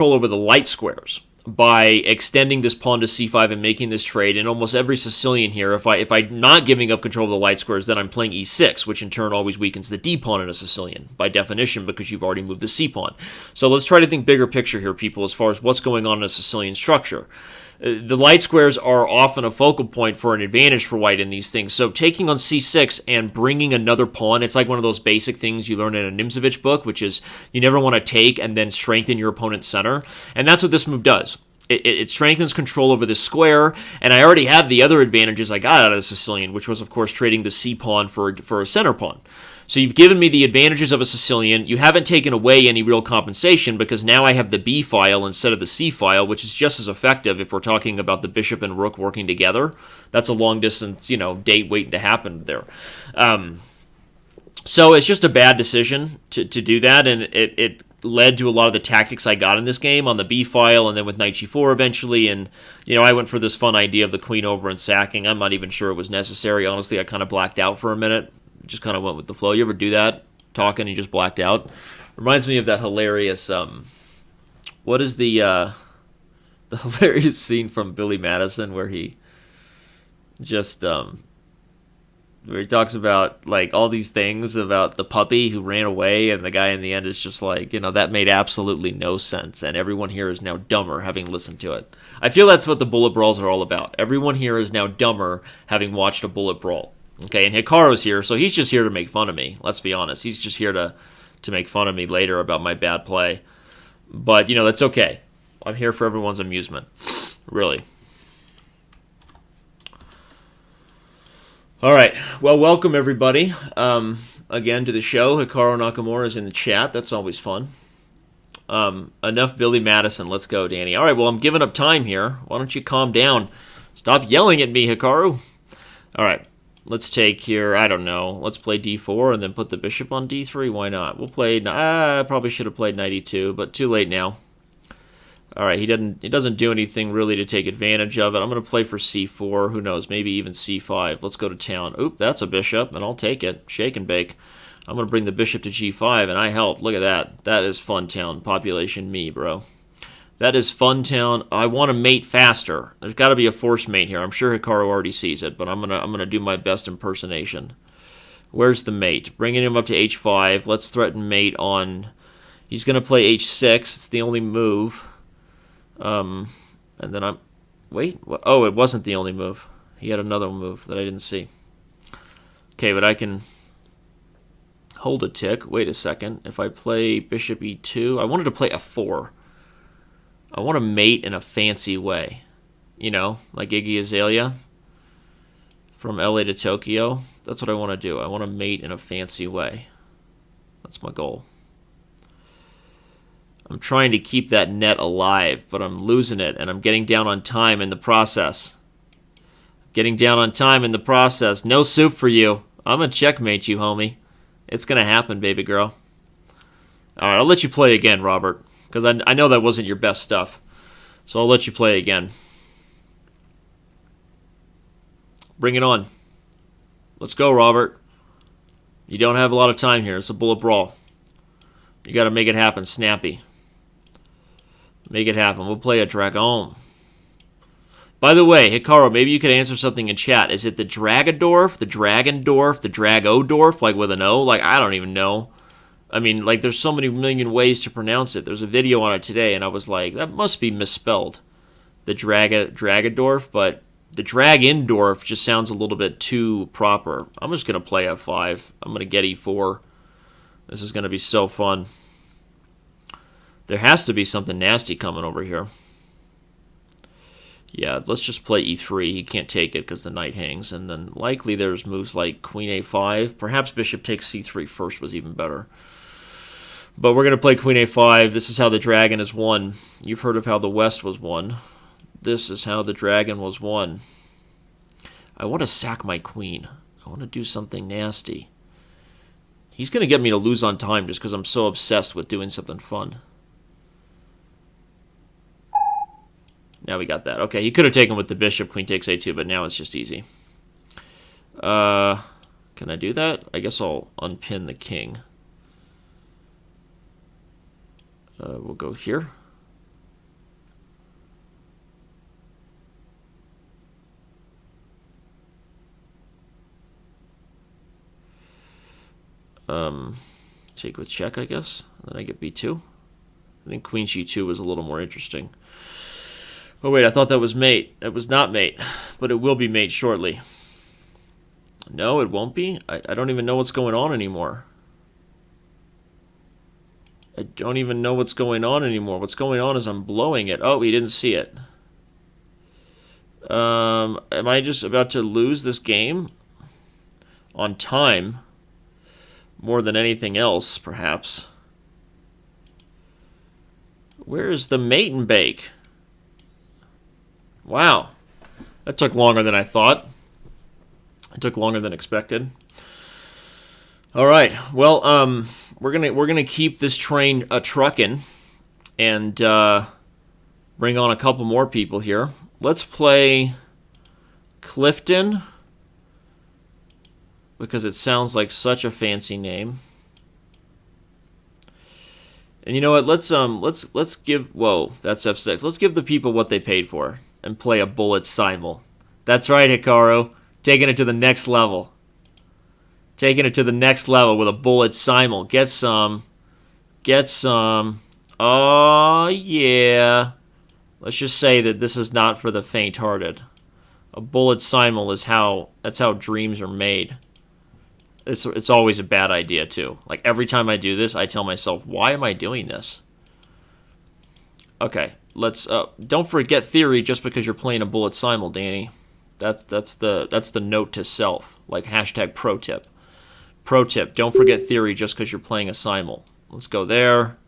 control over the light squares by extending this pawn to c5 and making this trade. In almost every Sicilian here, if I'm not giving up control of the light squares, then I'm playing e6, which in turn always weakens the d pawn in a Sicilian, by definition, because you've already moved the c pawn. So let's try to think bigger picture here, people, as far as what's going on in a Sicilian structure. The light squares are often a focal point for an advantage for white in these things. So taking on c6 and bringing another pawn, it's like one of those basic things you learn in a Nimzovich book, which is you never want to take and then strengthen your opponent's center. And that's what this move does. It strengthens control over this square, and I already have the other advantages I got out of the Sicilian, which was, of course, trading the c pawn for a center pawn. So you've given me the advantages of a Sicilian. You haven't taken away any real compensation, because now I have the b file instead of the c file, which is just as effective if we're talking about the bishop and rook working together. That's a long-distance, date waiting to happen there. So it's just a bad decision to do that, and it led to a lot of the tactics I got in this game on the b file and then with knight g4 eventually. And I went for this fun idea of the queen over and sacking. I'm not even sure it was necessary. Honestly, I kind of blacked out for a minute. Just kind of went with the flow. You ever do that? Talking and you just blacked out? Reminds me of that hilarious what is the hilarious scene from Billy Madison where he just where he talks about like all these things about the puppy who ran away, and the guy in the end is just like, that made absolutely no sense, and everyone here is now dumber having listened to it. I feel that's what the bullet brawls are all about. Everyone here is now dumber having watched a bullet brawl. Okay, and Hikaru's here, so he's just here to make fun of me. Let's be honest. He's just here to make fun of me later about my bad play. But, that's okay. I'm here for everyone's amusement. Really. All right. Well, welcome, everybody, again to the show. Hikaru Nakamura is in the chat. That's always fun. Enough Billy Madison. Let's go, Danny. All right, well, I'm giving up time here. Why don't you calm down? Stop yelling at me, Hikaru. All right. Let's take here, I don't know, let's play d4 and then put the bishop on d3. Why not? We'll play, I probably should have played knight e2, but too late now. All right, he doesn't do anything really to take advantage of it. I'm going to play for c4. Who knows? Maybe even c5. Let's go to town. Oop, that's a bishop, and I'll take it. Shake and bake. I'm going to bring the bishop to g5, and I helped. Look at that. That is fun town. Population me, bro. That is fun town. I want to mate faster. There's got to be a force mate here. I'm sure Hikaru already sees it, but I'm gonna do my best impersonation. Where's the mate? Bringing him up to h5. Let's threaten mate on. He's gonna play h6. It's the only move. And then I'm. Wait. Oh, it wasn't the only move. He had another move that I didn't see. Okay, but I can hold a tick. Wait a second. If I play bishop e2, I wanted to play f4. I want to mate in a fancy way. Like Iggy Azalea from LA to Tokyo. That's what I want to do. I want to mate in a fancy way. That's my goal. I'm trying to keep that net alive, but I'm losing it, and I'm getting down on time in the process. Getting down on time in the process. No soup for you. I'm going to checkmate you, homie. It's going to happen, baby girl. All right, I'll let you play again, Robert, because I know that wasn't your best stuff. So I'll let you play again. Bring it on. Let's go, Robert. You don't have a lot of time here. It's a bullet brawl. You got to make it happen snappy. Make it happen. We'll play a dragon. By the way, Hikaru, maybe you could answer something in chat. Is it the Dragadorf, the Dragendorf, the Dragodorf, like with an O? Like, I don't even know. I mean, like, there's so many million ways to pronounce it. There's a video on it today, and I was like, that must be misspelled. The Dragadorf, but the Dragendorf just sounds a little bit too proper. I'm just going to play f5. I'm going to get e4. This is going to be so fun. There has to be something nasty coming over here. Yeah, let's just play e3. He can't take it because the knight hangs. And then likely there's moves like queen a5. Perhaps bishop takes c3 first was even better. But we're going to play queen a5. This is how the dragon is won. You've heard of how the West was won. This is how the dragon was won. I want to sack my queen. I want to do something nasty. He's going to get me to lose on time just because I'm so obsessed with doing something fun. Now we got that. Okay, he could have taken with the bishop, queen takes a2, but now it's just easy. Can I do that? I guess I'll unpin the king. We'll go here. Take with check, I guess. Then I get b2. I think queen c2 was a little more interesting. Oh, wait, I thought that was mate. It was not mate, but it will be mate shortly. No, it won't be. I don't even know what's going on anymore. I don't even know what's going on anymore. What's going on is I'm blowing it. Oh, he didn't see it. Am I just about to lose this game on time more than anything else, perhaps? Where is the mate and bake? Wow. That took longer than I thought. It took longer than expected. All right. Well, we're gonna keep this train trucking and bring on a couple more people here. Let's play Clifton because it sounds like such a fancy name. And you know what? Let's give. Whoa, that's F6. Let's give the people what they paid for and play a bullet simul. That's right, Hikaru. Taking it to the next level. Taking it to the next level with a bullet simul. Get some. Get some. Oh, yeah. Let's just say that this is not for the faint-hearted. A bullet simul is that's how dreams are made. It's always a bad idea, too. Like, every time I do this, I tell myself, why am I doing this? Okay, let's, don't forget theory just because you're playing a bullet simul, Danny. That's the note to self, like hashtag pro tip. Pro tip, don't forget theory just because you're playing a simul. Let's go there.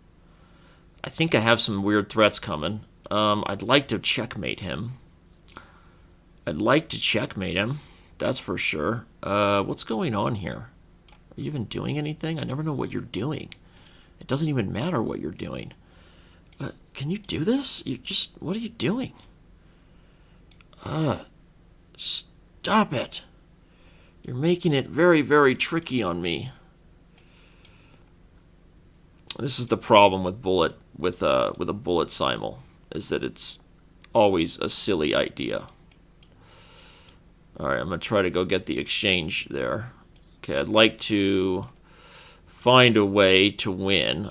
I think I have some weird threats coming. I'd like to checkmate him. That's for sure. What's going on here? Are you even doing anything? I never know what you're doing. It doesn't even matter what you're doing. Can you do this? What are you doing? Stop it. You're making it very, very tricky on me. This is the problem with a bullet simul, is that it's always a silly idea. All right, I'm going to try to go get the exchange there. Okay, I'd like to find a way to win.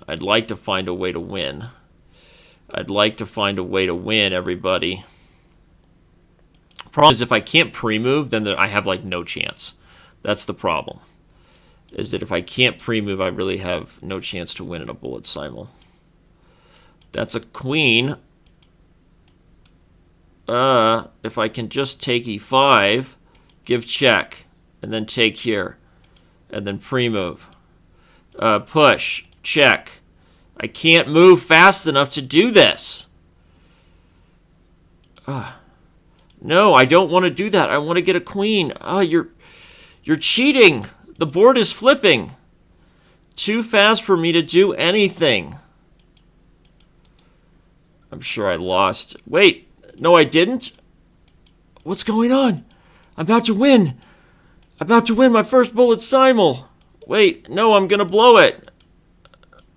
Everybody. Problem is, if I can't pre-move, then I have, like, no chance. That's the problem. Is that if I can't pre-move, I really have no chance to win in a bullet simul. That's a queen. If I can just take e5, give check, and then take here, and then pre-move. Push, check. I can't move fast enough to do this. No, I don't want to do that. I want to get a queen. You're cheating. The board is flipping. Too fast for me to do anything. I'm sure I lost. Wait, no, I didn't. What's going on? I'm about to win. My first bullet simul. Wait, no, I'm going to blow it.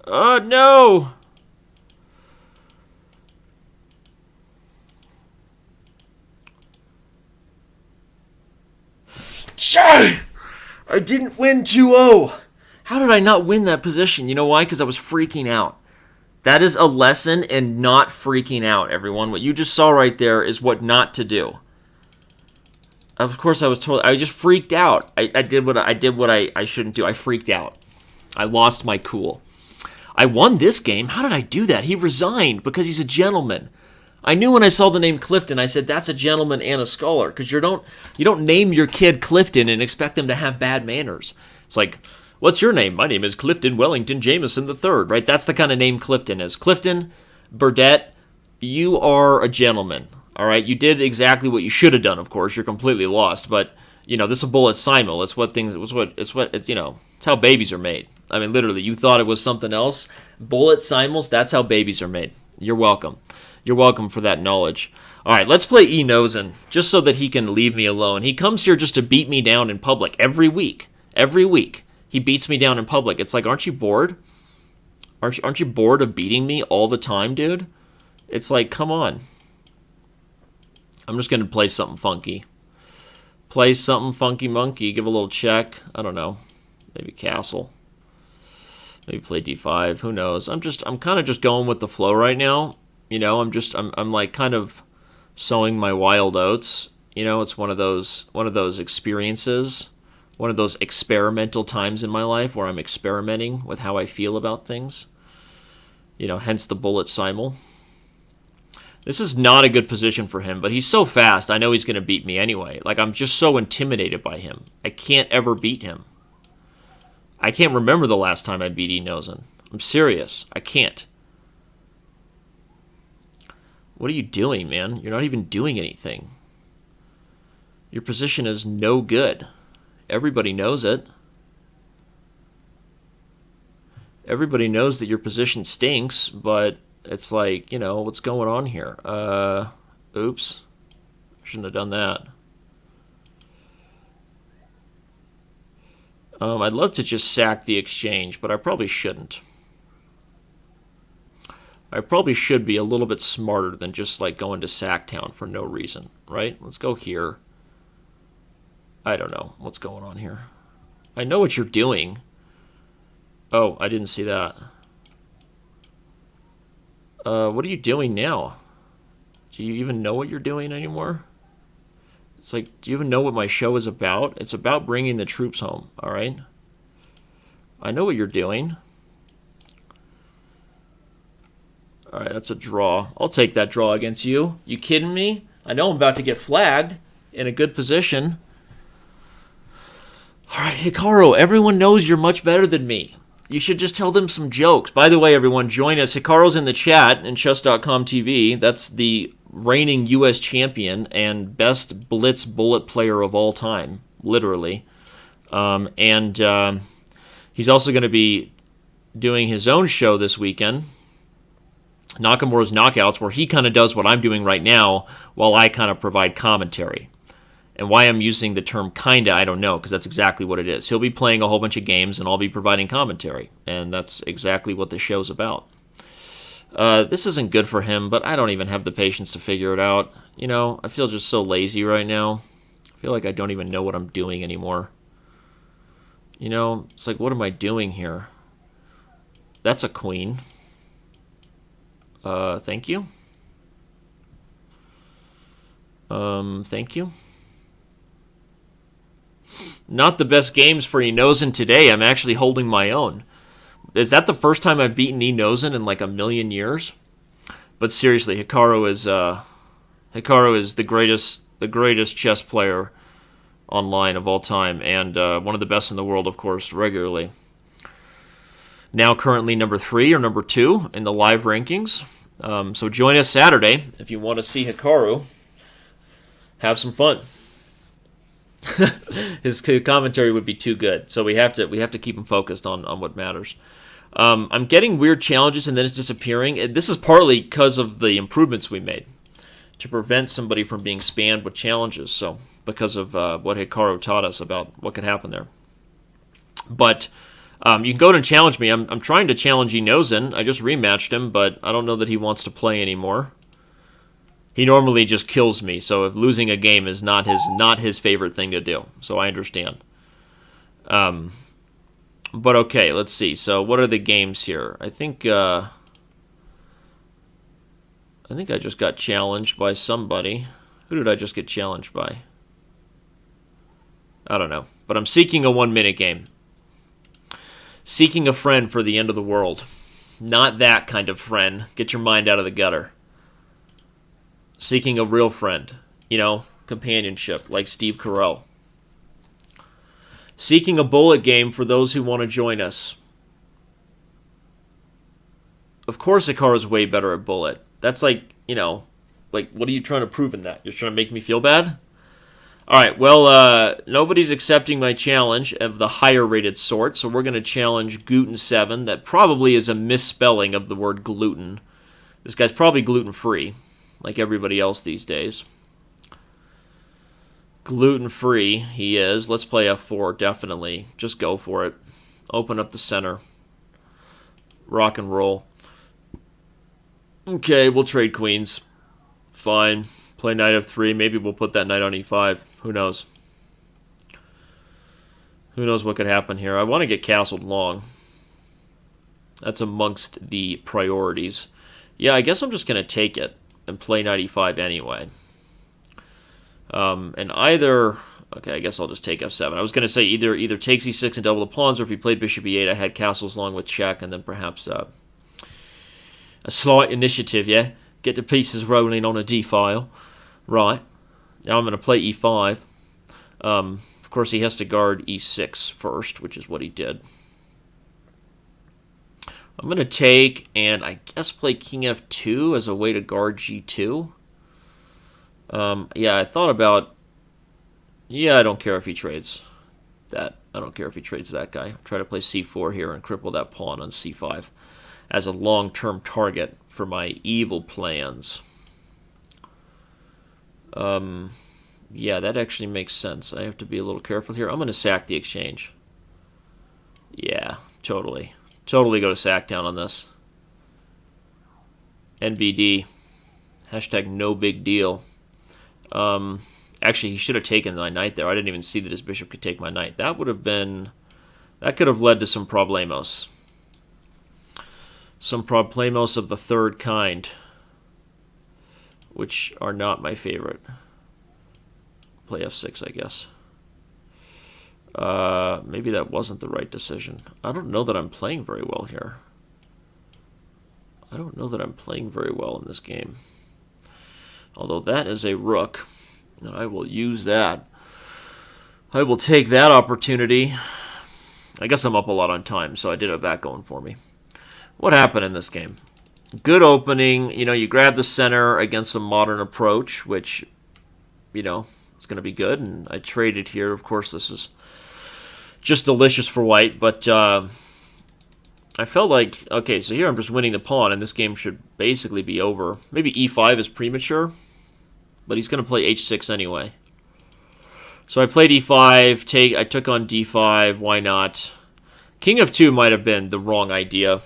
No. I didn't win 2-0. How did I not win that position? You know why? Because I was freaking out. That is a lesson in not freaking out, everyone. What you just saw right there is what not to do. Of course, I was told. I just freaked out. I did what I shouldn't do. I freaked out. I lost my cool. I won this game. How did I do that? He resigned because he's a gentleman. I knew when I saw the name Clifton, I said, that's a gentleman and a scholar, because you don't name your kid Clifton and expect them to have bad manners. It's like, what's your name? My name is Clifton Wellington Jameson III, right? That's the kind of name Clifton is. Clifton Burdett, you are a gentleman, all right? You did exactly what you should have done, of course. You're completely lost, but, this is a bullet simul. It's how babies are made. I mean, literally, you thought it was something else. Bullet simuls, that's how babies are made. You're welcome. You're welcome for that knowledge. All right, let's play Enosen, just so that he can leave me alone. He comes here just to beat me down in public every week. Every week, he beats me down in public. It's like, aren't you bored? Aren't you bored of beating me all the time, dude? It's like, come on. I'm just going to play something funky. Play something funky monkey. Give a little check. I don't know. Maybe castle. Maybe play d5. Who knows? I'm kind of just going with the flow right now. You know, I'm like kind of sowing my wild oats. You know, it's one of those experiences, one of those experimental times in my life where I'm experimenting with how I feel about things. You know, hence the bullet simul. This is not a good position for him, but he's so fast, I know he's going to beat me anyway. Like, I'm just so intimidated by him. I can't ever beat him. I can't remember the last time I beat Enosen. I'm serious. I can't. What are you doing, man? You're not even doing anything. Your position is no good. Everybody knows it. Everybody knows that your position stinks, but it's like, you know, what's going on here? Oops. Shouldn't have done that. I'd love to just sack the exchange, but I probably shouldn't. I probably should be a little bit smarter than just like going to Sacktown for no reason, right? Let's go here. I don't know what's going on here. I know what you're doing. Oh, I didn't see that. What are you doing now? Do you even know what you're doing anymore? It's like, do you even know what my show is about? It's about bringing the troops home, all right? I know what you're doing. All right, that's a draw. I'll take that draw against you. You kidding me? I know I'm about to get flagged in a good position. All right, Hikaru, everyone knows you're much better than me. You should just tell them some jokes. By the way, everyone, join us. Hikaru's in the chat in Chess.com TV. That's the reigning U.S. champion and best blitz bullet player of all time, literally. And he's also going to be doing his own show this weekend, Nakamura's Knockouts, where he kind of does what I'm doing right now while I kind of provide commentary. And why I'm using the term kinda, I don't know, because that's exactly what it is. He'll be playing a whole bunch of games, and I'll be providing commentary. And that's exactly what the show's about. This isn't good for him, but I don't even have the patience to figure it out. You know, I feel just so lazy right now. I feel like I don't even know what I'm doing anymore. You know, it's like, what am I doing here? That's a queen. Thank you. Thank you. Not the best games for Enosen today. I'm actually holding my own. Is that the first time I've beaten Enosen in like a million years? But seriously, Hikaru is the greatest chess player online of all time, and one of the best in the world, of course, regularly. Now currently number 3 or number 2 in the live rankings. So join us Saturday if you want to see Hikaru. Have some fun. His commentary would be too good, so we have to keep him focused on what matters. I'm getting weird challenges and then it's disappearing. This is partly because of the improvements we made to prevent somebody from being spammed with challenges. So because of what Hikaru taught us about what could happen there. But you can go and challenge me. I'm trying to challenge Enosen. I just rematched him, but I don't know that he wants to play anymore. He normally just kills me, so if losing a game is not his favorite thing to do. So I understand. But okay, let's see. So what are the games here? I think I just got challenged by somebody. Who did I just get challenged by? I don't know. But I'm seeking a 1-minute game. Seeking a friend for the end of the world. Not that kind of friend. Get your mind out of the gutter. Seeking a real friend, you know, companionship, like Steve Carell. Seeking a bullet game for those who want to join us. Of course Hikaru's way better at bullet. That's like, you know, like, what are you trying to prove in that? You're trying to make me feel bad? Alright, well, nobody's accepting my challenge of the higher rated sort, so we're going to challenge Gluten7. That probably is a misspelling of the word gluten. This guy's probably gluten-free, like everybody else these days. Gluten-free, he is. Let's play F4, definitely. Just go for it. Open up the center. Rock and roll. Okay, we'll trade queens. Fine. Play knight F3. Maybe we'll put that knight on E5. Who knows? Who knows what could happen here? I want to get castled long. That's amongst the priorities. Yeah, I guess I'm just going to take it and play knight e5 anyway. And either... Okay, I guess I'll just take f7. I was going to say either takes e6 and double the pawns, or if he played bishop e8, I had castles along with check, and then perhaps a slight initiative, yeah? Get the pieces rolling on a d-file. Right. Now I'm going to play e5. Of course, he has to guard e6 first, which is what he did. I'm going to take, and I guess play king f2 as a way to guard g2. Yeah, I thought about... Yeah, I don't care if he trades that. I don't care if he trades that guy. I'll try to play c4 here and cripple that pawn on c5 as a long-term target for my evil plans. Yeah, that actually makes sense. I have to be a little careful here. I'm going to sack the exchange. Yeah, totally. Totally go to sack down on this. NBD. Hashtag no big deal. Actually, he should have taken my knight there. I didn't even see that his bishop could take my knight. That would have been... That could have led to some problemos. Some problemos of the third kind, which are not my favorite. Play f6, I guess. Maybe that wasn't the right decision. I don't know that I'm playing very well here. I don't know that I'm playing very well in this game. Although that is a rook. And I will use that. I will take that opportunity. I guess I'm up a lot on time, so I did have that going for me. What happened in this game? Good opening. You know, you grab the center against a modern approach, which, you know, is going to be good. And I traded here. Of course, this is just delicious for white, but I felt like, okay, so here I'm just winning the pawn, and this game should basically be over. Maybe e5 is premature, but he's going to play h6 anyway. So I played e5, I took on d5, why not? King of 2 might have been the wrong idea.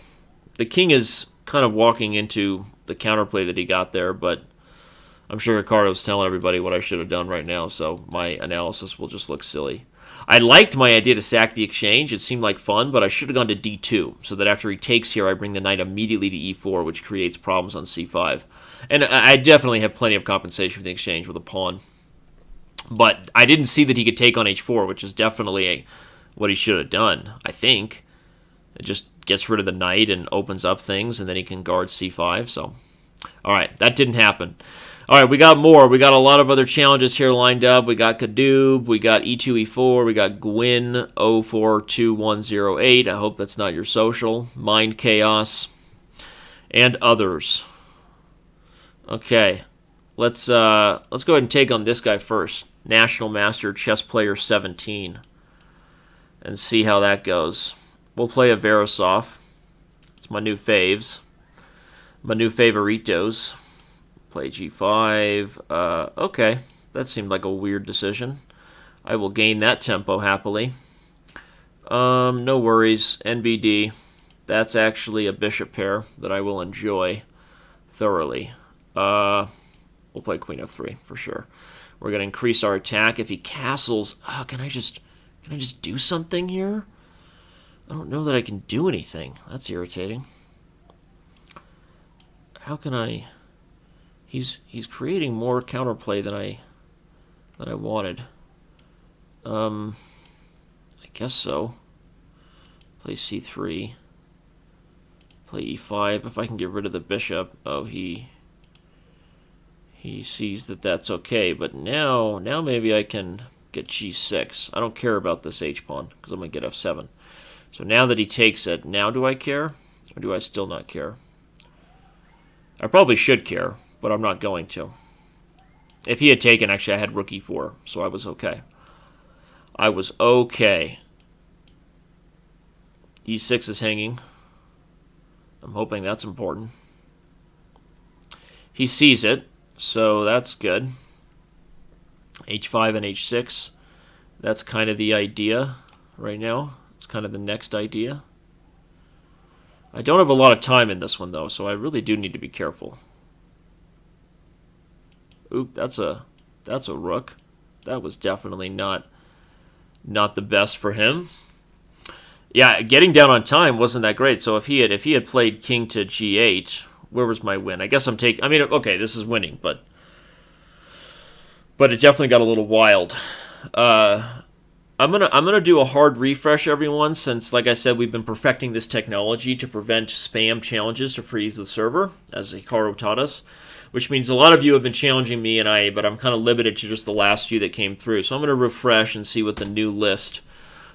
The king is kind of walking into the counterplay that he got there, but I'm sure Ricardo's telling everybody what I should have done right now, so my analysis will just look silly. I liked my idea to sack the exchange. It seemed like fun, but I should have gone to d2, so that after he takes here, I bring the knight immediately to e4, which creates problems on c5. And I definitely have plenty of compensation for the exchange with a pawn. But I didn't see that he could take on h4, which is definitely what he should have done, I think. It just gets rid of the knight and opens up things, and then he can guard c5. So, all right, that didn't happen. All right, we got more. We got a lot of other challenges here lined up. We got Kadoob, we got E2, E4, we got Gwyn 042108. I hope that's not your social. Mind Chaos, and others. Okay, let's go ahead and take on this guy first. National Master Chess Player 17, and see how that goes. We'll play a Verisov. It's my new faves, my new favoritos. Play g5. Okay, that seemed like a weird decision. I will gain that tempo happily. No worries. NBD. That's actually a bishop pair that I will enjoy thoroughly. We'll play queen f3 for sure. We're going to increase our attack. If he castles... Oh, can I just do something here? I don't know that I can do anything. That's irritating. How can I... He's creating more counterplay than I wanted. I guess so. Play c3. Play e5. If I can get rid of the bishop. Oh, he sees that that's okay. But now maybe I can get g6. I don't care about this h-pawn because I'm going to get f7. So now that he takes it, now do I care? Or do I still not care? I probably should care, but I'm not going to. If he had taken, actually, I had rook e4, so I was okay. I was okay. e6 is hanging. I'm hoping that's important. He sees it, so that's good. h5 and h6. That's kind of the idea right now. It's kind of the next idea. I don't have a lot of time in this one, though, so I really do need to be careful. Oop, that's a rook. That was definitely not the best for him. Yeah, getting down on time wasn't that great. So if he had played king to g8, where was my win? I guess I'm taking. I mean, okay, this is winning, but it definitely got a little wild. I'm gonna do a hard refresh, everyone, since like I said, we've been perfecting this technology to prevent spam challenges to freeze the server, as Hikaru taught us. Which means a lot of you have been challenging me but I'm kind of limited to just the last few that came through. So I'm gonna refresh and see what the new list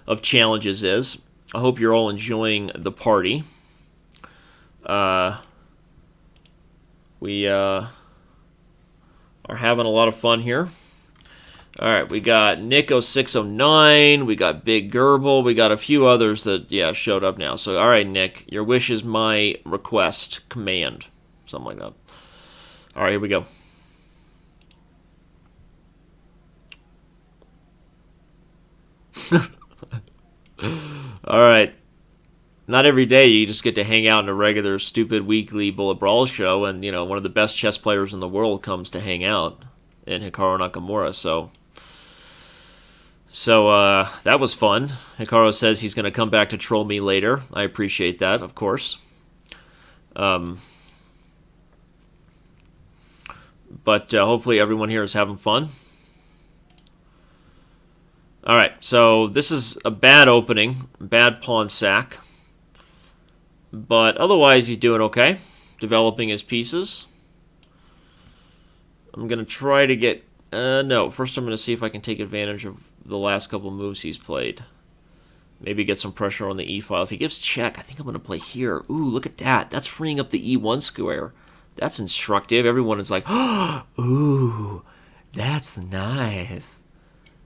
of challenges is. I hope you're all enjoying the party. We are having a lot of fun here. All right, we got Nick0609, we got Big Gerbil, we got a few others that, showed up now. So, all right, Nick, your wish is my request, command, something like that. All right, here we go. All right. Not every day you just get to hang out in a regular, stupid, weekly Bullet Brawls show, and, one of the best chess players in the world comes to hang out in Hikaru Nakamura, So that was fun. Hikaru says he's going to come back to troll me later. I appreciate that, of course. But hopefully everyone here is having fun. All right, so this is a bad opening, bad pawn sack. But otherwise, he's doing okay, developing his pieces. I'm going to try to get... no, first I'm going to see if I can take advantage of the last couple moves he's played. Maybe get some pressure on the e file. If he gives check, I think I'm going to play here. Ooh, look at that. That's freeing up the e1 square. That's instructive. Everyone is like, oh, ooh, that's nice.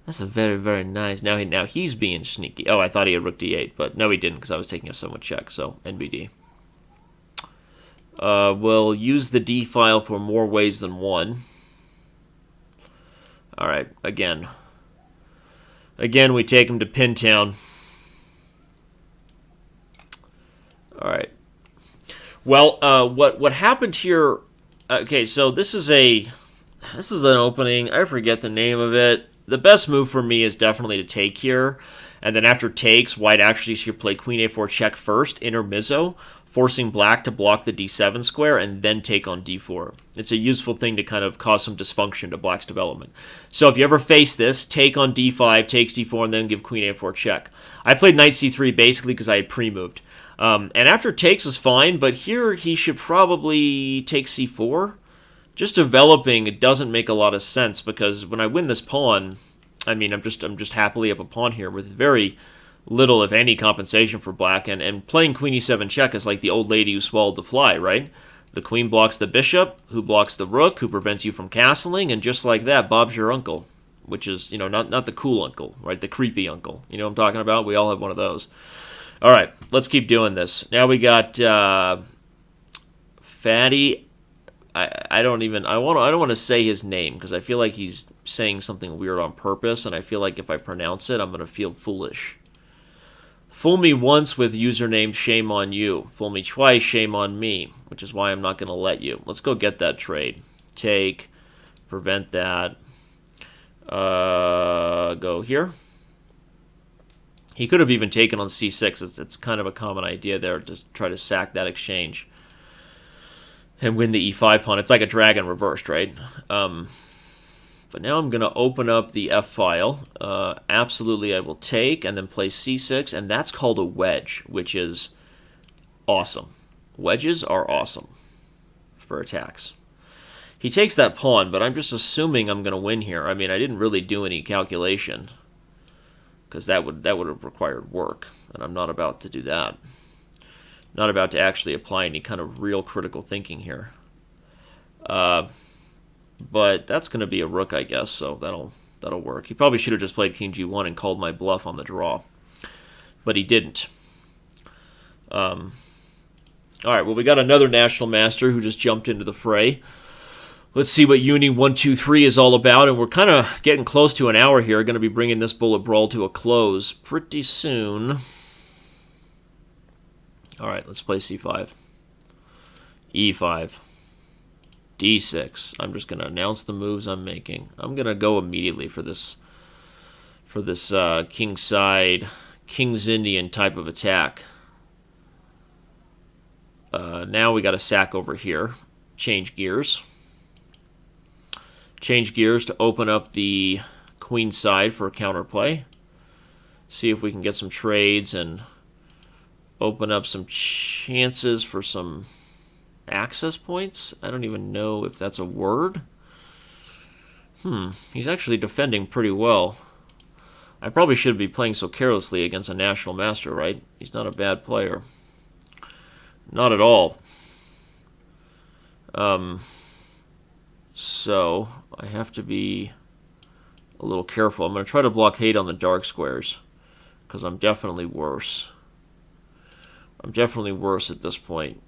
That's a very, very nice. Now he's being sneaky. Oh, I thought he had rook d8, but no, he didn't because I was taking a someone check, so NBD. We'll use the d file for more ways than one. All right, again, we take him to Pintown. All right. Well, what happened here? Okay, so this is an opening. I forget the name of it. The best move for me is definitely to take here, and then after takes, white actually should play queen a4 check first, intermezzo, forcing black to block the d7 square, and then take on d4. It's a useful thing to kind of cause some dysfunction to black's development. So if you ever face this, take on d5, takes d4, and then give queen a4 check. I played knight c3 basically because I had pre-moved. And after takes is fine, but here he should probably take c4. Just developing, it doesn't make a lot of sense because when I win this pawn, I mean, I'm just happily up a pawn here with very little, if any, compensation for black. And playing queen e7 check is like the old lady who swallowed the fly, right? The queen blocks the bishop, who blocks the rook, who prevents you from castling, and just like that, Bob's your uncle, which is, not the cool uncle, right? The creepy uncle. You know what I'm talking about? We all have one of those. All right, let's keep doing this. Now we got Fatty. I don't want to say his name because I feel like he's saying something weird on purpose, and I feel like if I pronounce it, I'm going to feel foolish. Fool me once with username shame on you. Fool me twice, shame on me, which is why I'm not going to let you. Let's go get that trade. Take, prevent that. Go here. He could have even taken on c6. It's kind of a common idea there to try to sack that exchange and win the e5 pawn. It's like a dragon reversed, right? But now I'm going to open up the f file. Absolutely, I will take and then play c6, and that's called a wedge, which is awesome. Wedges are awesome for attacks. He takes that pawn, but I'm just assuming I'm going to win here. I mean, I didn't really do any calculation because that would have required work, and I'm not about to do that. Not about to actually apply any kind of real critical thinking here. But that's going to be a rook, I guess, so that'll work. He probably should have just played king g1 and called my bluff on the draw. But he didn't. All right, well, we got another national master who just jumped into the fray. Let's see what Uni 123 is all about, and we're kind of getting close to an hour here. Going to be bringing this bullet brawl to a close pretty soon. All right, let's play c5, e5, d6. I'm just going to announce the moves I'm making. I'm going to go immediately for this kingside King's Indian type of attack. Now we got a sack over here. Change gears. Change gears to open up the queen side for counterplay. See if we can get some trades and open up some chances for some access points. I don't even know if that's a word. He's actually defending pretty well. I probably shouldn't be playing so carelessly against a national master, right? He's not a bad player. Not at all. So I have to be a little careful. I'm going to try to blockade on the dark squares because I'm definitely worse. I'm definitely worse at this point.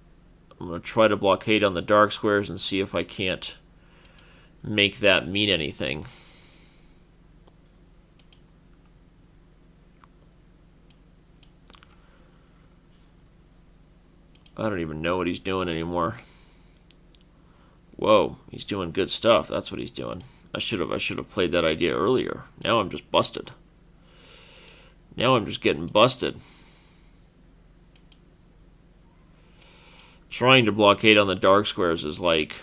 I'm going to try to blockade on the dark squares and see if I can't make that mean anything. I don't even know what he's doing anymore. Whoa, he's doing good stuff. That's what he's doing. I should have played that idea earlier. Now I'm just busted. Now I'm just getting busted. Trying to blockade on the dark squares is like,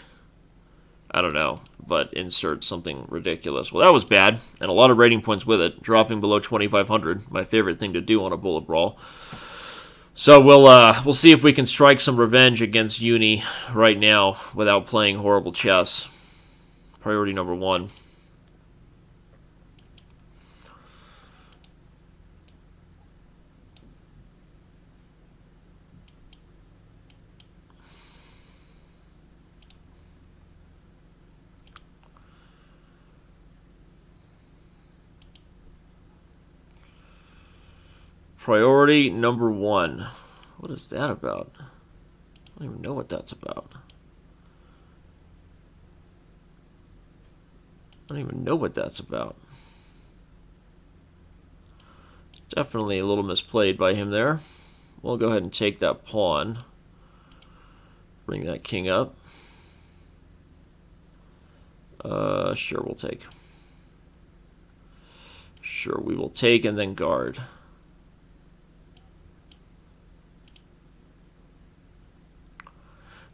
I don't know, but insert something ridiculous. Well, that was bad, and a lot of rating points with it. Dropping below 2,500, my favorite thing to do on a bullet brawl. So we'll see if we can strike some revenge against Uni right now without playing horrible chess. Priority number 1. Priority number 1. What is that about? I don't even know what that's about. I don't even know what that's about. It's definitely a little misplayed by him there. We'll go ahead and take that pawn. Bring that king up. Sure, we'll take. Sure, we will take and then guard.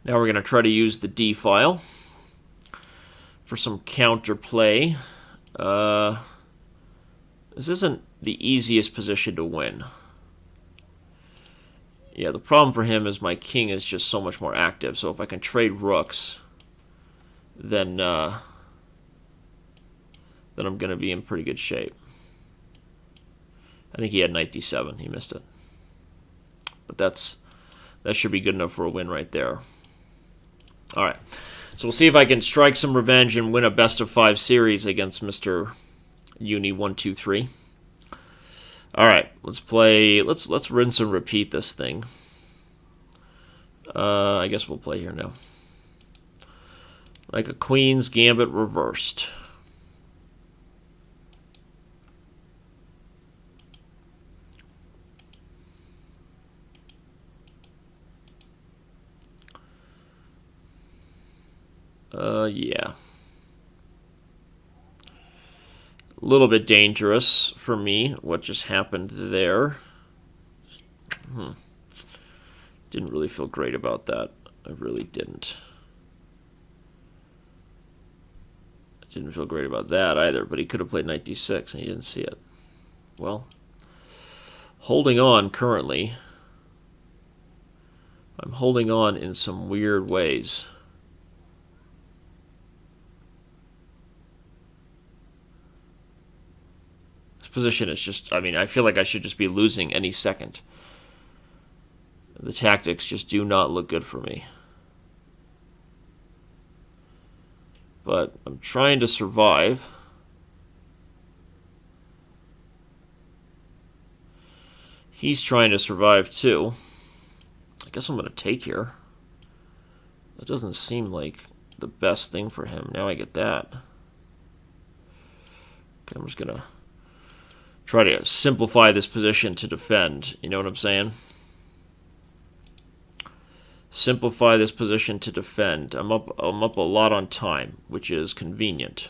Now we're going to try to use the D file for some counterplay. This isn't the easiest position to win. Yeah, the problem for him is my king is just so much more active. So if I can trade rooks, then I'm going to be in pretty good shape. I think he had knight d7. He missed it. But that should be good enough for a win right there. All right, so we'll see if I can strike some revenge and win a best-of-5 series against Mr. Uni 123. All right, let's play. Let's rinse and repeat this thing. I guess we'll play here now. Like a Queen's Gambit reversed. Yeah. A little bit dangerous for me, what just happened there. Didn't really feel great about that. I really didn't. I didn't feel great about that either, but he could have played knight d6 and he didn't see it. Well, holding on currently. I'm holding on in some weird ways. Position is just, I mean, I feel like I should just be losing any second. The tactics just do not look good for me. But I'm trying to survive. He's trying to survive too. I guess I'm going to take here. That doesn't seem like the best thing for him. Now I get that. Okay, I'm just going to try to simplify this position to defend. You know what I'm saying? Simplify this position to defend. I'm up a lot on time, which is convenient.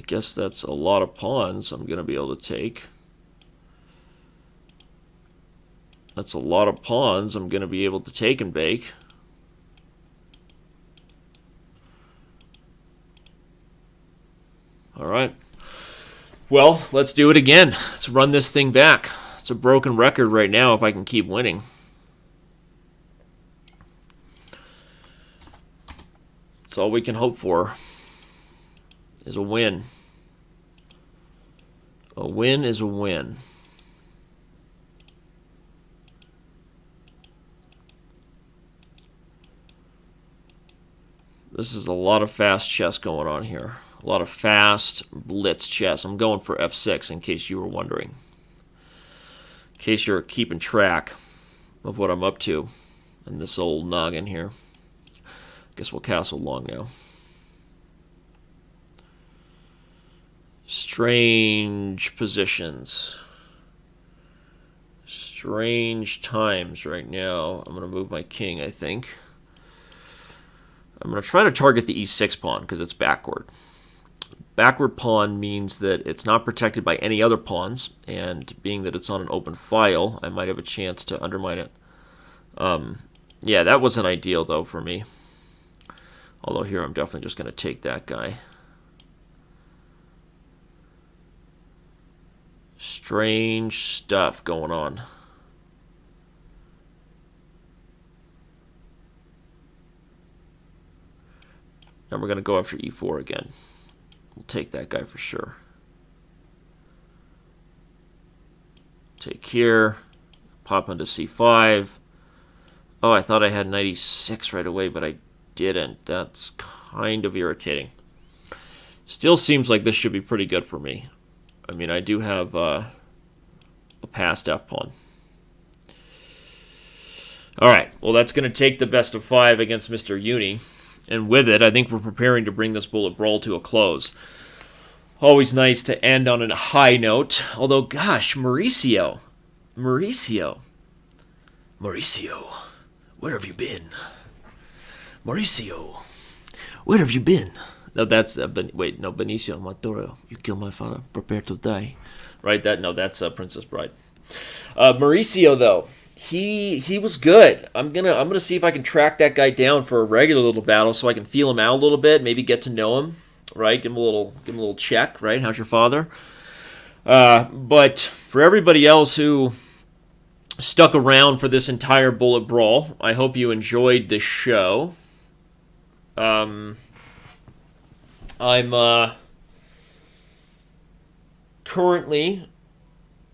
guess that's a lot of pawns I'm going to be able to take. That's a lot of pawns I'm going to be able to take and bake. All right. Well, let's do it again. Let's run this thing back. It's a broken record right now if I can keep winning. That's all we can hope for is a win. A win is a win. This is a lot of fast chess going on here. A lot of fast blitz chess. I'm going for f6 in case you were wondering. In case you're keeping track of what I'm up to in this old noggin here. Guess we'll castle long now. Strange positions. Strange times right now. I'm going to move my king, I think. I'm going to try to target the e6 pawn because it's backward. Backward pawn means that it's not protected by any other pawns, and being that it's on an open file, I might have a chance to undermine it. Yeah, that wasn't ideal, though, for me. Although here I'm definitely just going to take that guy. Strange stuff going on. Now we're going to go after e4 again. We'll take that guy for sure. Take here. Pop into c5. Oh, I thought I had knight e6 right away, but I didn't. That's kind of irritating. Still seems like this should be pretty good for me. I mean, I do have a passed f-pawn. All right, well, that's going to take the best of 5 against Mr. Uni. And with it, I think we're preparing to bring this bullet brawl to a close. Always nice to end on a high note. Although, gosh, Mauricio, where have you been? Mauricio, where have you been? No, that's Benicio Matoro. You killed my father. Prepare to die. Right? That's Princess Bride. Mauricio, though, he was good. I'm gonna see if I can track that guy down for a regular little battle, so I can feel him out a little bit. Maybe get to know him. Right? Give him a little check. Right? How's your father? But for everybody else who stuck around for this entire bullet brawl, I hope you enjoyed the show. I'm currently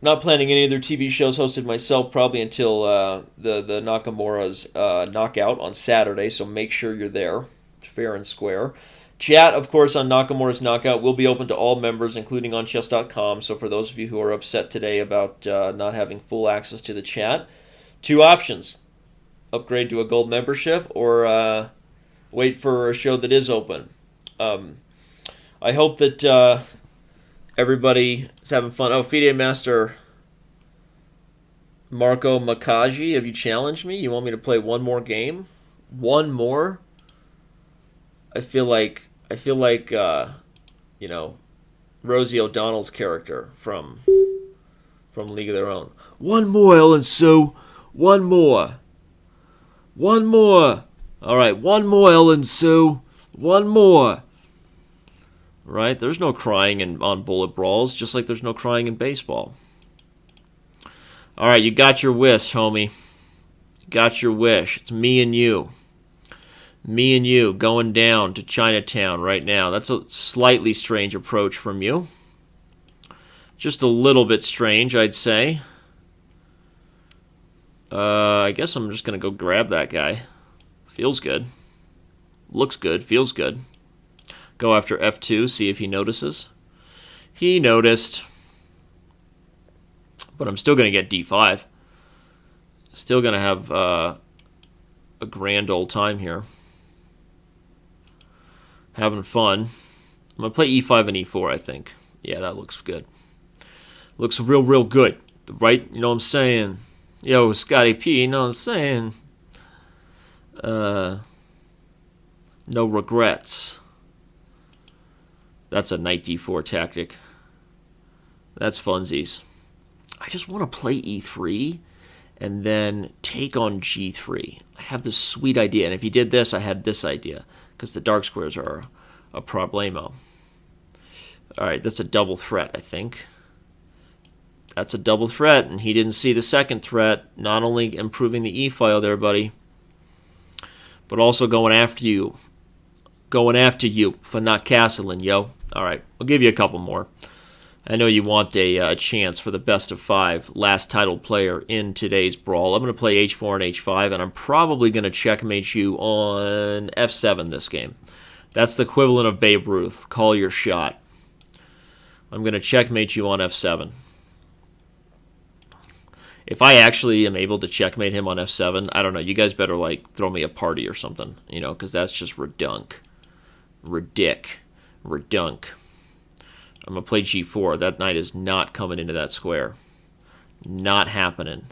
not planning any other TV shows hosted myself, probably until the Nakamura's knockout on Saturday, so make sure you're there, fair and square. Chat, of course, on Nakamura's knockout will be open to all members, including on Chess.com, so for those of you who are upset today about not having full access to the chat, 2 options. Upgrade to a gold membership or wait for a show that is open. I hope that everybody is having fun. Oh, FIDE Master Marco Makaji, have you challenged me? You want me to play one more game? One more? I feel like Rosie O'Donnell's character from League of Their Own. One more, Ellen Sue. One more. One more. All right, one more, Ellen Sue. One more. Right? There's no crying on bullet brawls, just like there's no crying in baseball. All right, you got your wish, homie. Got your wish. It's me and you. Me and you going down to Chinatown right now. That's a slightly strange approach from you. Just a little bit strange, I'd say. I guess I'm just going to go grab that guy. Feels good. Looks good. Feels good. Go after F2, see if he notices. He noticed. But I'm still going to get D5. Still going to have a grand old time here. Having fun. I'm going to play E5 and E4, I think. Yeah, that looks good. Looks real good. Right? You know what I'm saying? Yo, Scotty P, you know what I'm saying? No regrets. That's a knight d4 tactic. That's funsies. I just want to play e3 and then take on g3. I have this sweet idea, and if he did this, I had this idea, because the dark squares are a problemo. All right, that's a double threat, I think. That's a double threat, and he didn't see the second threat, not only improving the e-file there, buddy, but also going after you. Going after you for not castling, yo. All right, I'll give you a couple more. I know you want a chance for the best of 5, last title player in today's brawl. I'm going to play h4 and h5, and I'm probably going to checkmate you on f7 this game. That's the equivalent of Babe Ruth. Call your shot. I'm going to checkmate you on f7. If I actually am able to checkmate him on f7, I don't know. You guys better like throw me a party or something, you know, because that's just redunk. Redunk. I'm going to play g4. That knight is not coming into that square. Not happening.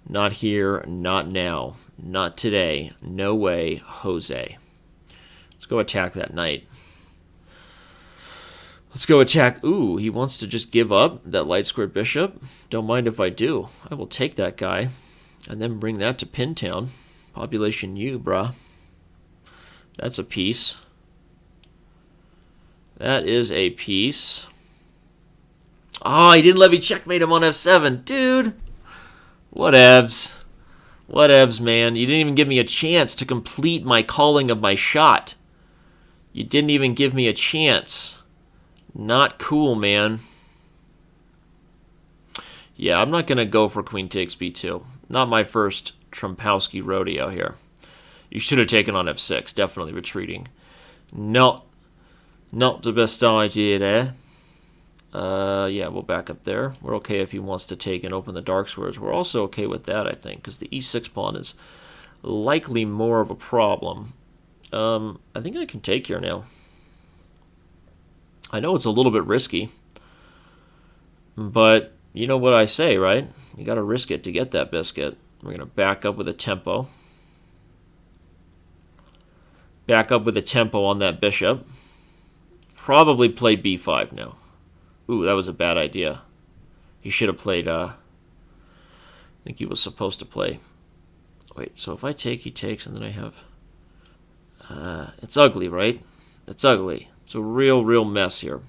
Not here, not now. Not today. No way, Jose. Let's go attack that knight. Let's go attack. Ooh, he wants to just give up that light square bishop. Don't mind if I do. I will take that guy and then bring that to Pintown. Population U, brah. That's a piece. That is a piece. Oh, he didn't let me checkmate him on f7. Dude. Whatevs. Whatevs, man. You didn't even give me a chance to complete my calling of my shot. You didn't even give me a chance. Not cool, man. Yeah, I'm not going to go for queen takes b2. Not my first Trumpowski rodeo here. You should have taken on f6. Definitely retreating. No. Not the best idea there. Yeah, we'll back up there. We're okay if he wants to take and open the dark squares. We're also okay with that, I think, because the e6 pawn is likely more of a problem. I think I can take here now. I know it's a little bit risky, but you know what I say, right? You got to risk it to get that biscuit. We're going to back up with a tempo. Back up with a tempo on that bishop. Probably play b5 now. Ooh, that was a bad idea. He should have played, I think he was supposed to play. Wait, so if I take, he takes, and then I have... it's ugly, right? It's ugly. It's a real mess here.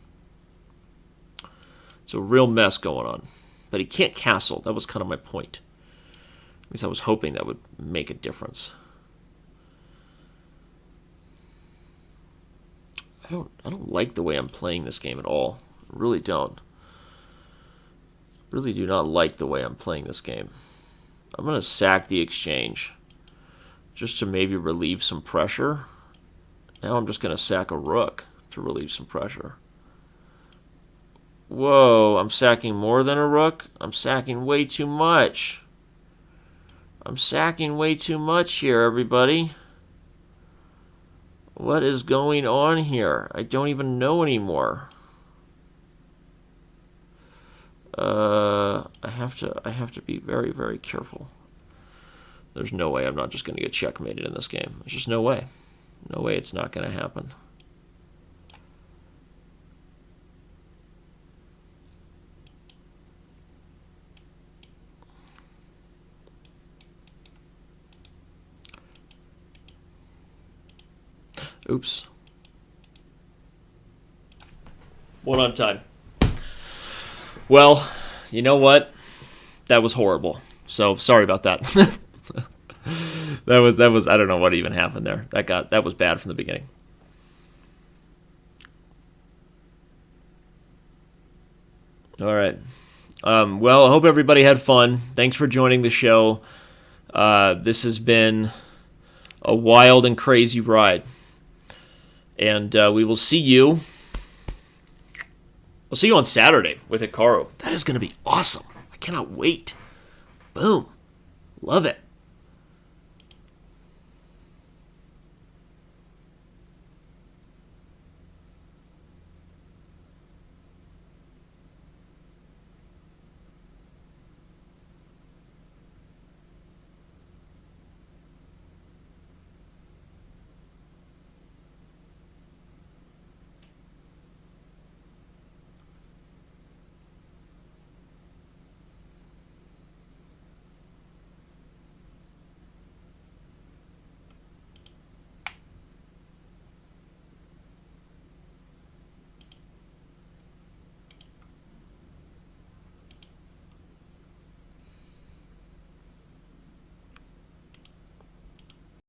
It's a real mess going on. But he can't castle. That was kind of my point. At least I was hoping that would make a difference. I don't like the way I'm playing this game at all. I really don't. Really do not like the way I'm playing this game. I'm going to sack the exchange just to maybe relieve some pressure. Now I'm just going to sack a rook to relieve some pressure. Whoa, I'm sacking more than a rook? I'm sacking way too much. I'm sacking way too much here, everybody. What is going on here? I don't even know anymore. I have to be very careful. There's no way I'm not just going to get checkmated in this game. There's just no way. No way it's not going to happen. Oops. One on time. Well, you know what? That was horrible. So sorry about that. that was I don't know what even happened there. That was bad from the beginning. All right. Well, I hope everybody had fun. Thanks for joining the show. This has been a wild and crazy ride. And we will see you. We'll see you on Saturday with Hikaru. That is going to be awesome. I cannot wait. Boom. Love it.